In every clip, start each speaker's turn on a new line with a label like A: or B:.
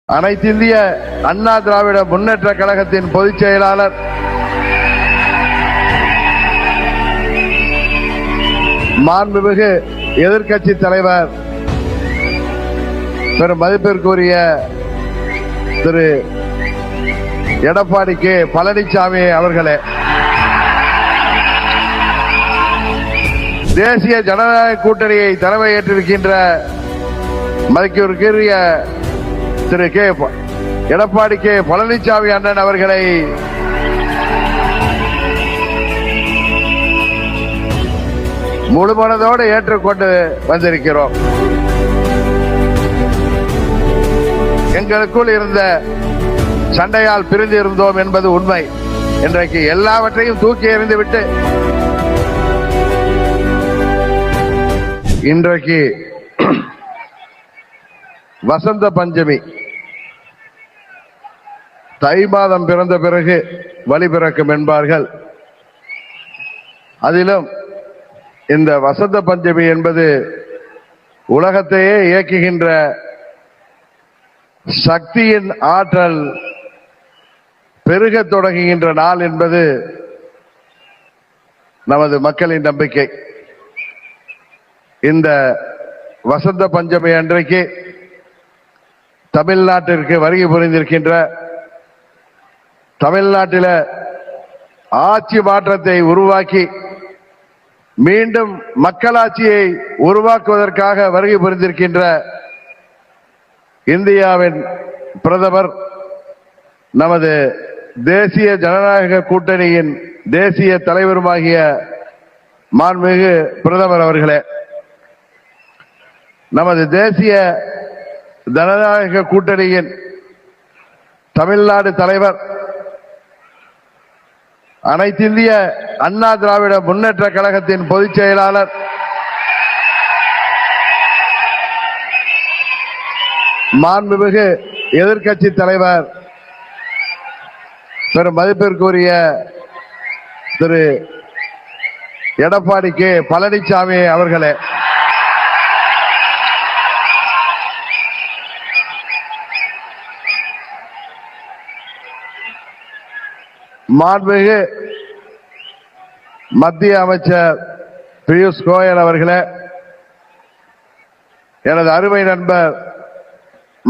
A: அனைத்திந்திய அண்ணா திராவிட முன்னேற்ற கழகத்தின் பொதுச் செயலாளர் மாண்புமிகு எதிர்க்கட்சி தலைவர் பெரும் மதிப்பிற்குரிய திரு எடப்பாடி கே பழனிசாமி அவர்களே, தேசிய ஜனநாயக கூட்டணியை தலைமையேற்றிருக்கின்ற மதிப்பிற்குரிய திரு எடப்பாடி கே பழனிசாமி அண்ணன் அவர்களை முழுமனதோடு ஏற்றுக்கொண்டு வந்திருக்கிறோம். எங்களுக்குள் இருந்த சண்டையால் பிரிந்து இருந்தோம் என்பது உண்மை. இன்றைக்கு எல்லாவற்றையும் தூக்கி எறிந்துவிட்டு இன்றைக்கு வசந்த பஞ்சமி, தை மாதம் பிறந்த பிறகு வழி பிறக்கும் என்பார்கள். அதிலும் இந்த வசந்த பஞ்சமி என்பது உலகத்தையே இயக்குகின்ற சக்தியின் ஆற்றல் பெருக தொடங்குகின்ற நாள் என்பது நமது மக்களின் நம்பிக்கை. இந்த வசந்த பஞ்சமி அன்றைக்கு தமிழ்நாட்டிற்கு வருகை புரிந்திருக்கின்ற, தமிழ்நாட்டில் ஆட்சி மாற்றத்தை உருவாக்கி மீண்டும் மக்களாட்சியை உருவாக்குவதற்காக வருகை புரிந்திருக்கின்ற இந்தியாவின் பிரதமர், நமது தேசிய ஜனநாயக கூட்டணியின் தேசிய தலைவருமாகிய மாண்புமிகு பிரதமர் அவர்களே, நமது தேசிய ஜனநாயக கூட்டணியின் தமிழ்நாடு தலைவர், அனைத்திந்திய அண்ணா திராவிட முன்னேற்ற கழகத்தின் பொதுச் செயலாளர் மாண்புமிகு எதிர்க்கட்சி தலைவர் பெரும் மதிப்பிற்குரிய திரு எடப்பாடி கே பழனிசாமி அவர்களே, மாண்புமிகு மத்திய அமைச்சர் பியூஷ் கோயல் அவர்களே, எனது அருமை நண்பர்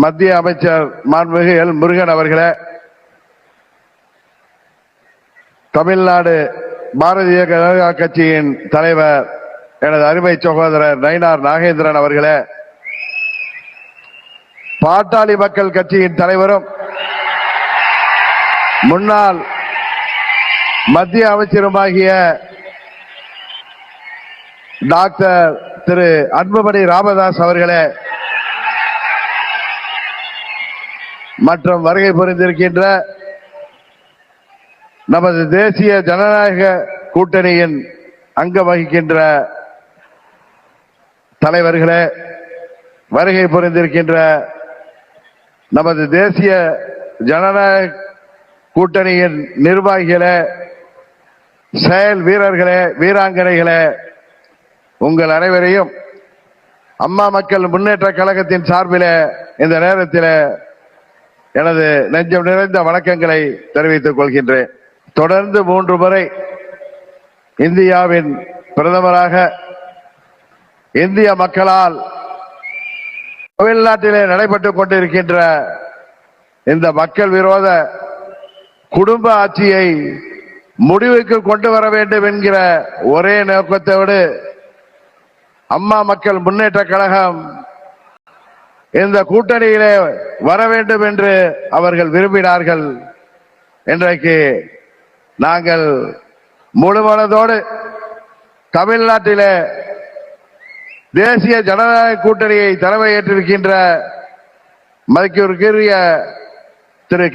A: மத்திய அமைச்சர் மாண்புமிகு எல் முருகன் அவர்களே, தமிழ்நாடு பாரதிய ஜனதா கட்சியின் தலைவர் எனது அருமை சகோதரர் நயினார் நாகேந்திரன் அவர்களே, பாட்டாளி மக்கள் கட்சியின் தலைவரும் முன்னாள் மத்திய அமைச்சருமாகிய டாக்டர் திரு அன்புமணி ராமதாஸ் அவர்களே, மற்றும் வருகை புரிந்திருக்கின்ற நமது தேசிய ஜனநாயக கூட்டணியின் அங்கம் வகிக்கின்ற தலைவர்களே, வருகை புரிந்திருக்கின்ற நமது தேசிய ஜனநாயக கூட்டணியின் நிர்வாகிகளே, செயல் வீரர்களே, வீராங்கனைகளே, உங்கள் அனைவரையும் அம்மா மக்கள் முன்னேற்ற கழகத்தின் சார்பில் இந்த நேரத்தில் எனது நெஞ்சம் நிறைந்த வணக்கங்களை தெரிவித்துக் கொள்கின்றேன். தொடர்ந்து 3 முறை இந்தியாவின் பிரதமராக இந்திய மக்களால் தமிழ்நாட்டிலே நடைபெற்றுக் கொண்டிருக்கின்ற இந்த மக்கள் விரோத குடும்ப ஆட்சியை முடிவுக்கு கொண்டு வர வேண்டும் என்கிற ஒரே நோக்கத்தோடு அம்மா மக்கள் முன்னேற்ற கழகம் இந்த கூட்டணியிலே வர வேண்டும் என்று அவர்கள் விரும்பினார்கள். இன்றைக்கு நாங்கள் முழுமனதோடு தமிழ்நாட்டிலே தேசிய ஜனநாயக கூட்டணியை தலைமையேற்றிருக்கின்ற மதிப்பிற்குரிய திரு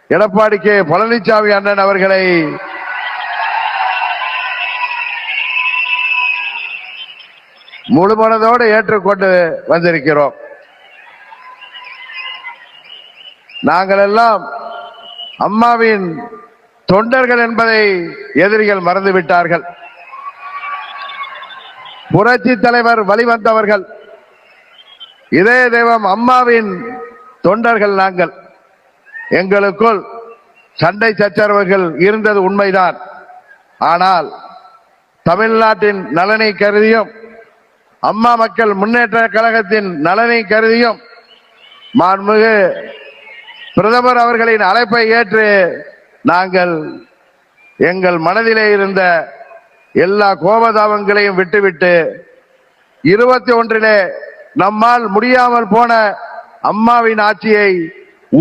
A: எடப்பாடி கே பழனிசாமி அண்ணன் அவர்களை முழுமனதோடு ஏற்றுக்கொண்டு வந்திருக்கிறோம். நாங்கள் எல்லாம் அம்மாவின் தொண்டர்கள் என்பதை எதிரிகள் மறந்துவிட்டார்கள். புரட்சி தலைவர் வழிவந்தவர்கள், இதய தெய்வம் அம்மாவின் தொண்டர்கள் நாங்கள். எங்களுக்குள் சண்டை சச்சரவுகள் இருந்தது உண்மைதான். ஆனால் தமிழ்நாட்டின் நலனை கருதியும் அம்மா மக்கள் முன்னேற்ற கழகத்தின் நலனை கருதியும் மாண்புமிகு பிரதமர் அவர்களின் அழைப்பை ஏற்று நாங்கள் எங்கள் மனதிலே இருந்த எல்லா கோபதாபங்களையும் விட்டுவிட்டு 21 நம்மால் முடியாமல் போன அம்மாவின் ஆட்சியை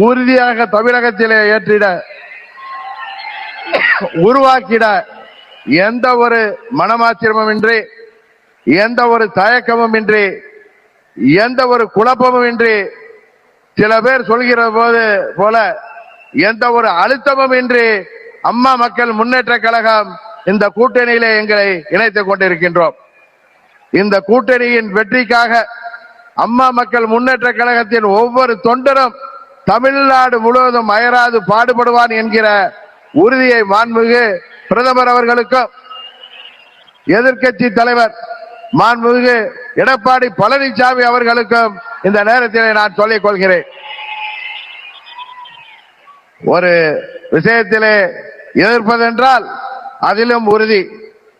A: உறுதியாக தமிழகத்திலே ஏற்றிட உருவாக்கிட எந்த ஒரு மனமாச்சரியமுமின்றி, எந்த ஒரு தயக்கமும் இன்றி, எந்த ஒரு குழப்பமும் இன்றி, சில பேர் சொல்கிற போல எந்த ஒரு அழுத்தமும் இன்றி அம்மா மக்கள் முன்னேற்ற கழகம் இந்த கூட்டணியிலே எங்களை இணைத்துக் கொண்டிருக்கின்றோம். இந்த கூட்டணியின் வெற்றிக்காக அம்மா மக்கள் முன்னேற்ற கழகத்தின் ஒவ்வொரு தொண்டரும் தமிழ்நாடு முழுவதும் அயராது பாடுபடுவான் என்கிற உறுதியை மாண்புமிகு பிரதமர் அவர்களுக்கும் எதிர்க்கட்சி தலைவர் மாண்புமிகு எடப்பாடி பழனிசாமி அவர்களுக்கும் இந்த நேரத்திலே நான் சொல்லிக் கொள்கிறேன். ஒரு விஷயத்திலே எதிர்ப்பதென்றால் அதிலும் உறுதி,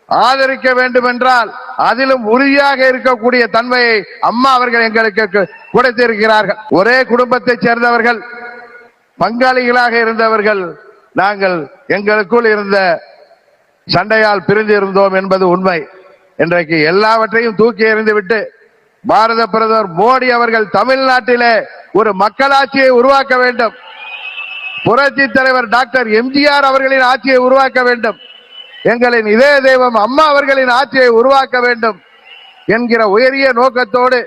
A: ஆதரிக்க வேண்டும் என்றால் அதிலும் உறுதியாக இருக்கக்கூடிய தன்மையை அம்மா அவர்கள் எங்களுக்கு கொடுத்திருக்கிறார்கள். ஒரே குடும்பத்தை சேர்ந்தவர்கள், பங்காளிகளாக இருந்தவர்கள் நாங்கள். எங்களுக்குள் இருந்த சண்டையால் பிரிந்து இருந்தோம் என்பது உண்மை. இன்றைக்கு எல்லாவற்றையும் தூக்கி எறிந்துவிட்டு பாரத பிரதமர் மோடி அவர்கள் தமிழ்நாட்டிலே ஒரு மக்களாட்சியை உருவாக்க வேண்டும், புரட்சி தலைவர் டாக்டர் எம்ஜிஆர் அவர்களின் ஆட்சியை உருவாக்க வேண்டும், எங்களின் இதய தெய்வம் அம்மா அவர்களின் ஆட்சியை உருவாக்க வேண்டும் என்கிற உயரிய நோக்கத்தோடு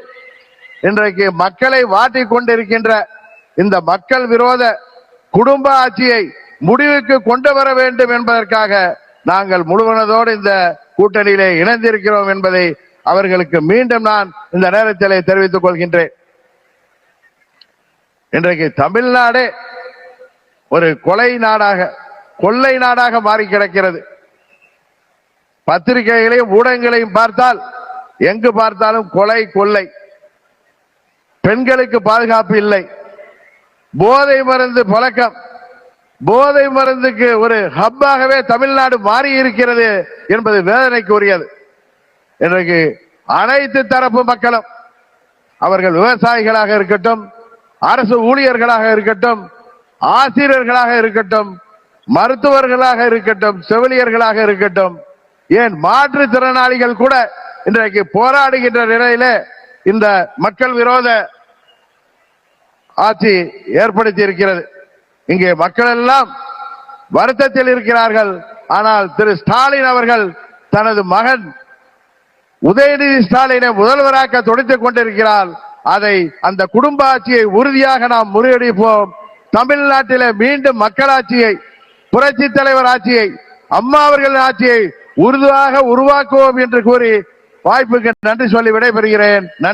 A: இன்றைக்கு மக்களை வாட்டிக் கொண்டிருக்கின்ற இந்த மக்கள் விரோத குடும்ப ஆட்சியை முடிவுக்கு கொண்டு வர வேண்டும் என்பதற்காக நாங்கள் முழுவனதோடு இந்த கூட்டணியிலே இணைந்திருக்கிறோம் என்பதை அவர்களுக்கு மீண்டும் நான் இந்த நேரத்திலே தெரிவித்துக் கொள்கின்றேன். இன்றைக்கு தமிழ்நாடே ஒரு கொலை நாடாக, கொள்ளை நாடாக மாறி கிடக்கிறது. பத்திரிகைகளையும் ஊடகங்களையும் பார்த்தால் எங்கு பார்த்தாலும் கொலை, கொள்ளை, பெண்களுக்கு பாதுகாப்பு இல்லை, போதை மருந்து பழக்கம், போதை மருந்துக்கு ஒரு ஹப்பாகவே தமிழ்நாடு மாறி இருக்கிறது என்பது வேதனைக்குரியது. இன்றைக்கு அனைத்து தரப்பு மக்களும், அவர்கள் விவசாயிகளாக இருக்கட்டும், அரசு ஊழியர்களாக இருக்கட்டும், ஆசிரியர்களாக இருக்கட்டும், மருத்துவர்களாக இருக்கட்டும், செவிலியர்களாக இருக்கட்டும், ஏன் மாற்றுத்திறனாளிகள் கூட இன்றைக்கு போராடுகின்ற நிலையில இந்த மக்கள் விரோத ஆட்சி ஏற்படுத்தி இருக்கிறது. இங்கே மக்கள் எல்லாம் வருத்தத்தில் இருக்கிறார்கள். ஆனால் திரு ஸ்டாலின் அவர்கள் தனது மகன் உதயநிதி ஸ்டாலினை முதல்வராக்க துடித்துக் கொண்டிருக்கிறார். அதை அந்த குடும்ப ஆட்சியை உறுதியாக நாம் முறியடிப்போம். தமிழ்நாட்டிலே மீண்டும் மக்களாட்சியை, புரட்சி தலைவர் ஆட்சியை, அம்மா அவர்களின் ஆட்சியை உறுதியாக உருவாக்குவோம் என்று கூறி வாய்ப்புக்கு நன்றி சொல்லி விடைபெறுகிறேன். நன்றி.